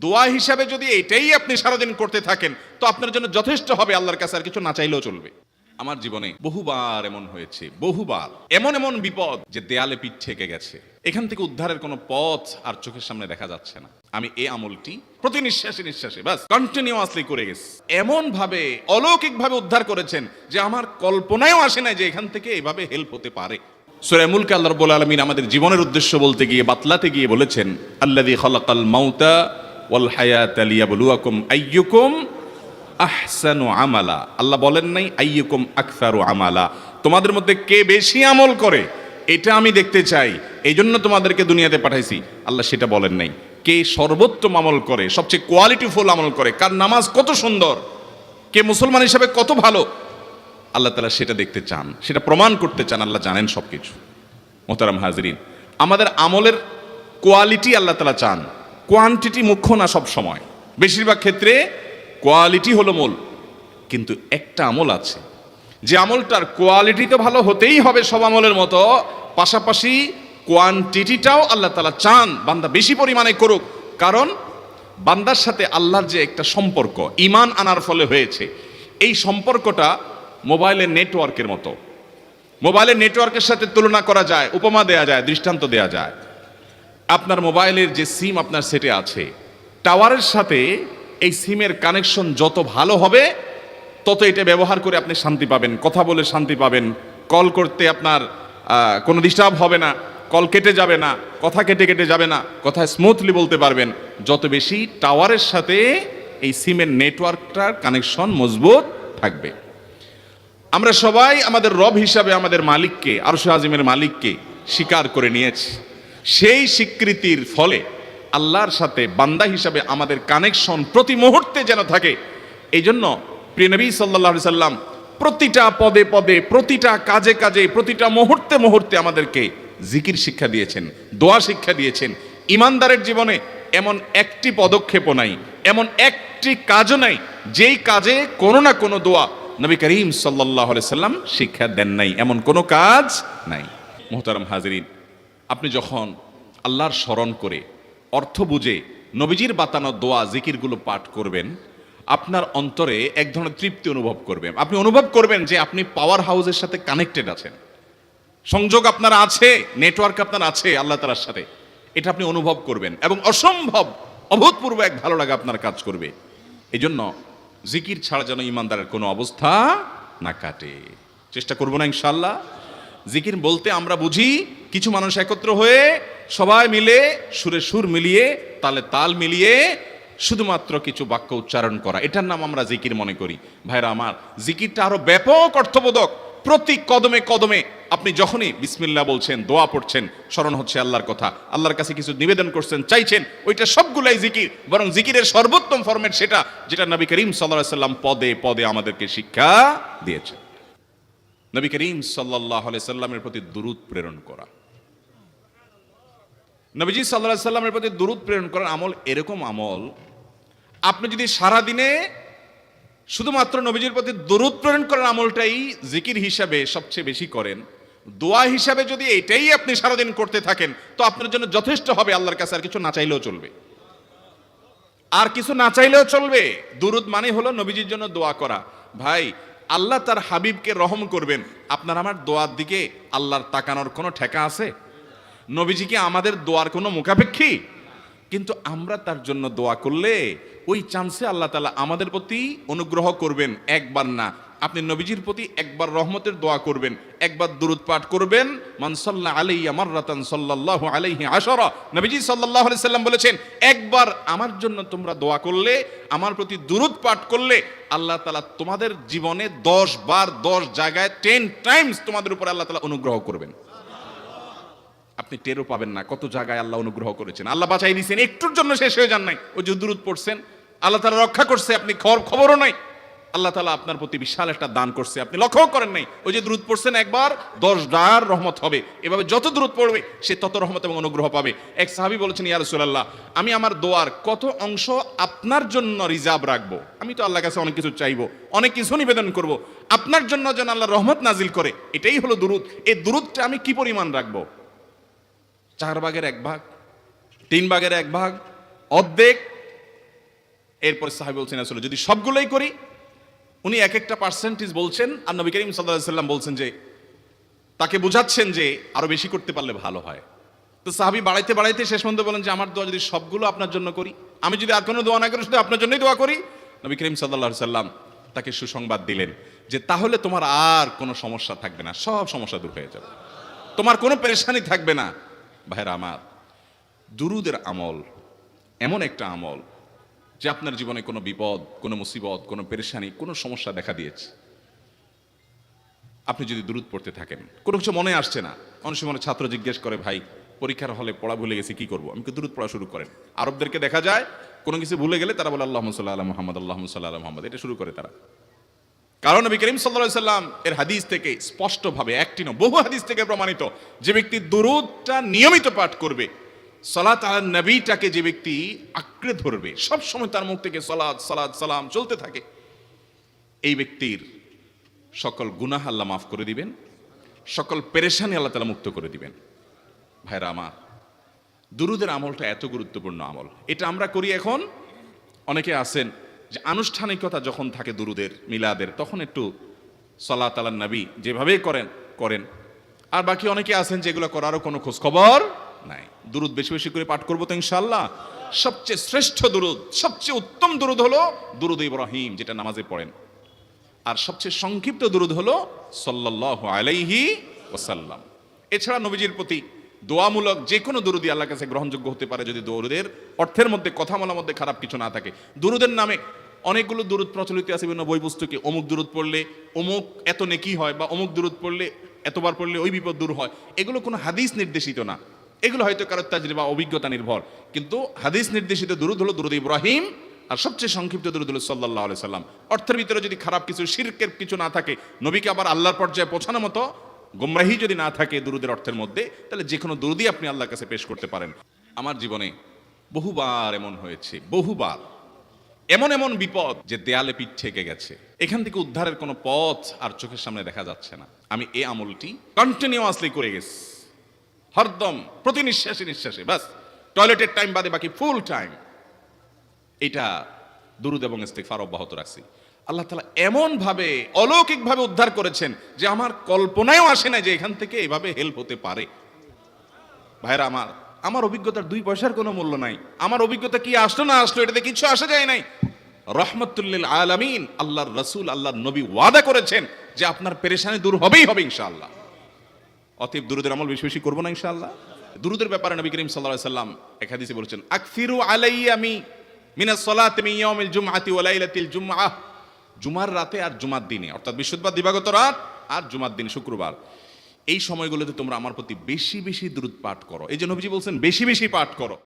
দোয়া হিসাবে যদি এটাই আপনি সারাদিন করতে থাকেন তো আপনার জন্য যথেষ্ট হবে, আল্লাহর কাছে আর কিছু না চাইলেও চলবে। আমার জীবনে বহুবার এমন হয়েছে, বহুবার এমন এমন বিপদ যে দেয়ালে পিঠ ঠেকে গেছে, এখান থেকে উদ্ধারের কোনো পথ আর চোখের সামনে দেখা যাচ্ছে না। আমি এই আমলটি প্রতি নিঃশ্বাসে নিঃশ্বাসে বাস কন্টিনিউয়াসলি করে গেছি, এমন ভাবে অলৌকিক ভাবে উদ্ধার করেছেন যে আমার কল্পনায়ও আসে না যে এখান থেকে এভাবে হেল্প হতে পারে। সূরা মুলকে আল্লাহ রাব্বুল আলামিন আমাদের জীবনের উদ্দেশ্য বলতে গিয়ে, বাতলাতে গিয়ে বলেছেন, আল্লাযী খালাকাল মাউতা ওয়াল হায়াতা লিয়াবলুয়াকুম আইয়ুকুম আহসানু আমালা। আল্লাহ বলেন নাই আইয়ুকুম আকসারু আমালা, তোমাদের মধ্যে কে বেশি আমল করে এটা আমি দেখতে চাই, এই জন্য তোমাদেরকে দুনিয়াতে পাঠাইছি। আল্লাহ সেটা বলেন নাই। কে সর্বোত্তম আমল করে, সবচেয়ে কোয়ালিটিফুল আমল করে, কার নামাজ কত সুন্দর, কে মুসলমান হিসেবে কত ভালো, আল্লাহ তাআলা সেটা দেখতে চান, সেটা প্রমাণ করতে চান। আল্লাহ জানেন সবকিছু। মোহতারাম হাজরিন, আমাদের আমলের কোয়ালিটি আল্লাহ তাআলা চান, কোয়ান্টিটি মুখ্য না সব সময়। বেশিরভাগ ক্ষেত্রে কোয়ালিটি হলো মূল। কিন্তু একটা আমল আছে যে আমলটার কোয়ালিটি তো ভালো হতেই হবে সব আমলের মতো, পাশাপাশি কোয়ান্টিটিটাও আল্লাহ তাআলা চান বান্দা বেশি পরিমাণে করুক। কারণ বান্দার সাথে আল্লাহর যে একটা সম্পর্ক ঈমান আনার ফলে হয়েছে, এই সম্পর্কটা মোবাইলের নেটওয়ার্কের মতো। মোবাইলের নেটওয়ার্কের সাথে তুলনা করা যায়, উপমা দেয়া যায়, দৃষ্টান্ত দেয়া যায়। আপনার মোবাইলের যে সিম আপনার সেটে আছে, টাওয়ারের সাথে এই সিমের কানেকশন যত ভালো হবে তত এটা ব্যবহার করে আপনি শান্তি পাবেন, কথা বলে শান্তি পাবেন, কল করতে আপনার কোনো ডিস্টার্ব হবে না, কল কেটে যাবে না, কথা কেটে কেটে যাবে না, কথা স্মুথলি বলতে পারবেন। যত বেশি টাওয়ারের সাথে এই সিমের নেটওয়ার্কটার কানেকশন মজবুত থাকবে। আমরা সবাই আমাদের রব হিসাবে আমাদের মালিককে, আরশে আজিমের মালিককে স্বীকার করে নিয়েছি। সেই স্বীকৃতির ফলে আল্লাহর সাথে বান্দা হিসাবে আমাদের কানেকশন প্রতি মুহূর্তে যেন থাকে। এই জন্য প্রিয় নবী সাল্লাল্লাহু আলাইহি সাল্লাম প্রতিটা পদে পদে, প্রতিটা কাজে কাজে, প্রতিটা মুহূর্তে মুহূর্তে আমাদেরকে জিকির শিক্ষা দিয়েছেন, দোয়া শিক্ষা দিয়েছেন। ইমানদারের জীবনে এমন একটি পদক্ষেপও নাই, এমন একটি কাজও নাই যেই কাজে কোনো না কোনো দোয়া নবী করিম সাল্লাল্লাহু আলাইহি সাল্লাম শিক্ষা দেন নাই, এমন কোনো কাজ নাই। মুহতারাম হাজরিন, আপনি যখন আল্লাহর স্মরণ করে অর্থ বুঝে নবীজির বাতানো দোয়া জিকিরগুলো পাঠ করবেন, আপনার অন্তরে এক ধরনের তৃপ্তি অনুভব করবেন। আপনি অনুভব করবেন যে আপনি পাওয়ার হাউসের সাথে কানেক্টেড আছেন, সংযোগ আপনার আছে, নেটওয়ার্ক আপনার আছে আল্লাহ তাআলার সাথে। এটা আপনি অনুভব করবেন এবং অসম্ভব অভূতপূর্ব এক ভালো লাগা আপনার কাজ করবে। এই জন্য জিকির ছাড়া যেন ইমানদারের কোনো অবস্থা না কাটে। চেষ্টা করব না ইনশাআল্লাহ। জিকির বলতে আমরা বুঝি কিছু মানুষ একত্র হয়ে সবাই মিলে সুরে সুর মিলিয়ে, তালে তাল মিলিয়ে শুধুমাত্র কিছু বাক্য উচ্চারণ করা, এটার নাম আমরা জিকির মনে করি। ভাইরা আমার, জিকিরটা আরো ব্যাপক অর্থবোধক। প্রতি কদমে কদমে আপনি যখনই বিসমিল্লাহ বলছেন, দোয়া পড়ছেন, স্মরণ হচ্ছে আল্লাহর কথা, আল্লাহর কাছে কিছু নিবেদন করছেন, চাইছেন, ওইটা সবগুলাই জিকির। বরং জিকিরের সর্বোত্তম ফরম্যাট সেটা, যেটা নবী করিম সাল্লাল্লাহু আলাইহি সাল্লাম পদে পদে আমাদেরকে শিক্ষা দিয়েছেন। নবী করিম সাল্লাল্লাহু আলাইহি সাল্লামের প্রতি দুরূদ প্রেরণ করা। নবীজি সাল্লাল্লাহু আলাইহি সাল্লামের প্রতি দুরূদ প্রেরণ করার আমল এরকম আমল, আপনি যদি সারা দিনে শুধুমাত্র নবীজির প্রতি দুরূদ প্রেরণ করার আমলটাই জিকির হিসাবে সবচেয়ে বেশি করেন, দোয়া হিসাবে যদি এটাই আপনি সারাদিন করতে থাকেন তো আপনার জন্য যথেষ্ট হবে, আল্লাহর কাছে আর কিছু না চাইলেও চলবে। আর কিছু না চাইলেও চলবে। দুরূদ মানে হলো নবীজির জন্য দোয়া করা। ভাই, আল্লাহ তার হাবিবকে রহম করবেন, আপনার আমার দোয়ার দিকে আল্লাহর তাকানোর কোনো ঠেকা আছে? নবীজি কি আমাদের দোয়ার কোনো মুখাপেক্ষী? কিন্তু আমরা তার জন্য দোয়া করলে ওই চান্সে আল্লাহ তাআলা আমাদের প্রতি অনুগ্রহ করবেন। একবার না, আপনি নবীজির প্রতি একবার রহমতের দোয়া করবেন, একবার দুরূদ পাঠ করবেন, মান সাল্লা আলাইয়া মাররাতান সাল্লাল্লাহু আলাইহি আশারা। নবীজি সাল্লাল্লাহু আলাইহি সাল্লাম বলেছেন, একবার আমার জন্য তোমরা দোয়া করলে, আমার প্রতি দুরূদ পাঠ করলে, আল্লাহ তাআলা তোমাদের জীবনে 10 বার 10 জায়গায় 10 টাইমস তোমাদের উপর আল্লাহ তাআলা অনুগ্রহ করবেন। আপনি টেরও পাবেন না কত জায়গায় আল্লাহ অনুগ্রহ করেছেন, আল্লাহ বাঁচাই দিয়েছেন, একটুর জন্য শেষ হয়ে যান নাই। ওই যে দুরূদ পড়ছেন, আল্লাহ তাআলা রক্ষা করছে, আপনি খবরও নাই। আল্লাহ তাআলা আপনার প্রতি বিশাল একটা দান করছে, আপনি লক্ষ্যও করেন নাই। ওই যে দুরূদ পড়ছেন একবার, 10 বার রহমত হবে। এভাবে যত দুরূদ পড়বে সে তত রহমত এবং অনুগ্রহ পাবে। এক সাহাবী বলেছেন, ইয়া রাসূলুল্লাহ, আমি আমার দোয়ার কত অংশ আপনার জন্য রিজার্ভ রাখবো? আমি তো আল্লাহর কাছে অনেক কিছু চাইবো, অনেক কিছু নিবেদন করব, আপনার জন্য যেন আল্লাহ রহমত নাজিল করে, এটাই হলো দুরূদ। এই দুরূদটা আমি কি পরিমাণ রাখবো? 4 ভাগের 1 ভাগ, 3 ভাগের 1 ভাগ, অর্ধেক, এরপর সাহাবী বলছেন আসলে যদি সবগুলোই করি, উনি এক একটা পার্সেন্টেজ বলছেন, আর নবী করিম সাল্লাল্লাহু আলাইহি সাল্লাম বলছেন যে তাকে বোঝাচ্ছেন যে আরো বেশি করতে পারলে ভালো হয়। তো সাহাবী বাড়াইতে বাড়াইতে শেষ পর্যন্ত বলেন যে আমার দোয়া যদি সবগুলো আপনার জন্য করি, আমি যদি আর কোনো দোয়া না করি শুধু আপনার জন্যই দোয়া করি, নবী করিম সাল্লাল্লাহু আলাইহি সাল্লাম তাকে সুসংবাদ দিলেন যে তাহলে তোমার আর কোনো সমস্যা থাকবে না, সব সমস্যা দূর হয়ে যাবে, তোমার কোনো পেরেশানি থাকবে না। ভাইরা আমার, দুরুদের আমল এমন একটা আমল যে আপনার জীবনে কোনো বিপদ, কোনো মুসিবত, কোনো পেরেশানি, কোনো সমস্যা দেখা দিয়েছে, আপনি যদি দুরুদ পড়তে থাকেন, কোনো কিছু মনে আসছে না, অনেক সময় ছাত্র জিজ্ঞেস করে ভাই পরীক্ষার হলে পড়া ভুলে গেছি কি করবো, আমি দুরুদ পড়া শুরু করেন। আরবদেরকে দেখা যায় কোনো কিছু ভুলে গেলে তারা বলে আল্লাহুম্মা সাল্লি আলা মুহাম্মদ, আল্লাহুম্মা সাল্লি আলা মুহাম্মদ, এটা শুরু করে তারা। কারণ নবী করিম সাল্লাল্লাহু আলাইহি সাল্লাম এর হাদিস থেকে স্পষ্টভাবে, একটি নয় বহু হাদিস থেকে প্রমাণিত, যে ব্যক্তি দুরুদটা নিয়মিত পাঠ করবে, সালাত আলা নবীটাকে যে ব্যক্তি আঁকড়ে ধরবে, সব সময় তার মুখ থেকে সালাত সালাত সালাম চলতে থাকে, এই ব্যক্তির সকল গুনাহ আল্লাহ মাফ করে দিবেন, সকল পেরেশানি আল্লাহ তাআলা মুক্ত করে দিবেন। ভাইরা আমার, দুরুদের আমলটা এত গুরুত্বপূর্ণ আমল, এটা আমরা করি এখন। অনেকে আছেন যে আনুষ্ঠানিকতা যখন থাকে দুরুদের, মিলাদের, তখন একটু সালাত আলা নবী যেভাবে করেন করেন, আর বাকি অনেকে আছেন যেগুলো করারও কোনো খোঁজ খবর নাই। দুরুদ বেশি বেশি করে পাঠ করবো তো ইনশাআল্লাহ। সবচেয়ে শ্রেষ্ঠ দুরুদ, সবচেয়ে উত্তম দুরুদ হলো দুরুদ ইব্রাহিম, যেটা নামাজে পড়েন। আর সবচেয়ে সংক্ষিপ্ত দুরুদ হলো সাল্লাল্লাহু আলাইহি ওয়াসাল্লাম। এছাড়া নবীজির প্রতি দোয়ামূলক যে কোনো দুরুদই আল্লাহর কাছে গ্রহণযোগ্য হতে পারে, যদি দুরুদের অর্থের মধ্যে, কথা বলার মধ্যে খারাপ কিছু না থাকে। দুরুদের নামে অনেকগুলো দুরুদ প্রচলিত আছে বিভিন্ন বই পুস্তকে, অমুক দুরুদ পড়লে অমুক এত নেকি হয়, বা অমুক দুরুদ পড়লে এতবার পড়লে ওই বিপদ দূর হয়। এগুলো কোনো হাদিস নির্দেশিত না, এগুলো হয়তো কারো তাজরিবা অভিজ্ঞতা নির্ভর। কিন্তু হাদিস নির্দেশিত দুরুদ হলো দুরুদ ইব্রাহিম, আর সবচেয়ে সংক্ষিপ্ত দুরুদ হলো সাল্লাল্লাহু আলাইহি সাল্লাম। অর্থের ভিতরে যদি খারাপ কিছু, শিরকের কিছু না থাকে, নবীকে আবার আল্লাহর পর্যায়ে পৌঁছানোর মতো গোমরাহি যদি না থাকে দুরুদের অর্থের মধ্যে, তাহলে যে কোনো দুরুদই আপনি আল্লাহর কাছে পেশ করতে পারেন। আমার জীবনে বহুবার এমন হয়েছে, বহুবার এমন এমন বিপদ যে দেয়ালে পিঠ ঠেকে গেছে, এখান থেকে উদ্ধারের কোনো পথ আর চোখের সামনে দেখা যাচ্ছে না। আমি এই আমলটি কন্টিনিউয়াসলি করে গেছি, হরদম প্রতি নিঃশ্বাসে নিঃশ্বাসে, বাস টয়লেটের টাইম বাদে বাকি ফুল টাইম এটা দুরুদ এবং ইস্তিগফার অব্যাহত রাখছি। আল্লাহ তাআলা এমন ভাবে অলৌকিক ভাবে উদ্ধার করেছেন যে আমার কল্পনায়ও আসে না যে এখান থেকে এভাবে হেল্প হতে পারে। ভাইরা আমার, আমার অভিজ্ঞতার 2 পয়সার কোনো মূল্য নাই। আমার অভিজ্ঞতা কি আসলো না আসলো এটাতে কিছু আসা যায় নাই। রহমাতুল লিল আলামিন আল্লাহর রাসূল, আল্লাহর নবী ওয়াদা করেছেন যে আপনার পেরেশানি দূর হবেই হবে ইনশাআল্লাহ। অতএব দুরুদের আমল বেশি বেশি করব না ইনশাআল্লাহ। দুরুদের ব্যাপারে নবী করিম সাল্লাল্লাহু আলাইহি সাল্লাম এক হাদিসে বলেছেন, আকসিরু আলাইয়া মিনাস সালাতি মিন ইয়াউমিল জুমআতি ওয়া লাইলাতিল জুমআহ, জুমার রাতে আর জুমার দিনে, অর্থাৎ বৃহস্পতিবার দিবাগত রাত আর জুমার দিন শুক্রবার, এই সময়গুলোতে তোমরা আমার প্রতি বেশি বেশি দুরূদ পাঠ করো। এই যে নবীজি বলছেন বেশি বেশি পাঠ করো।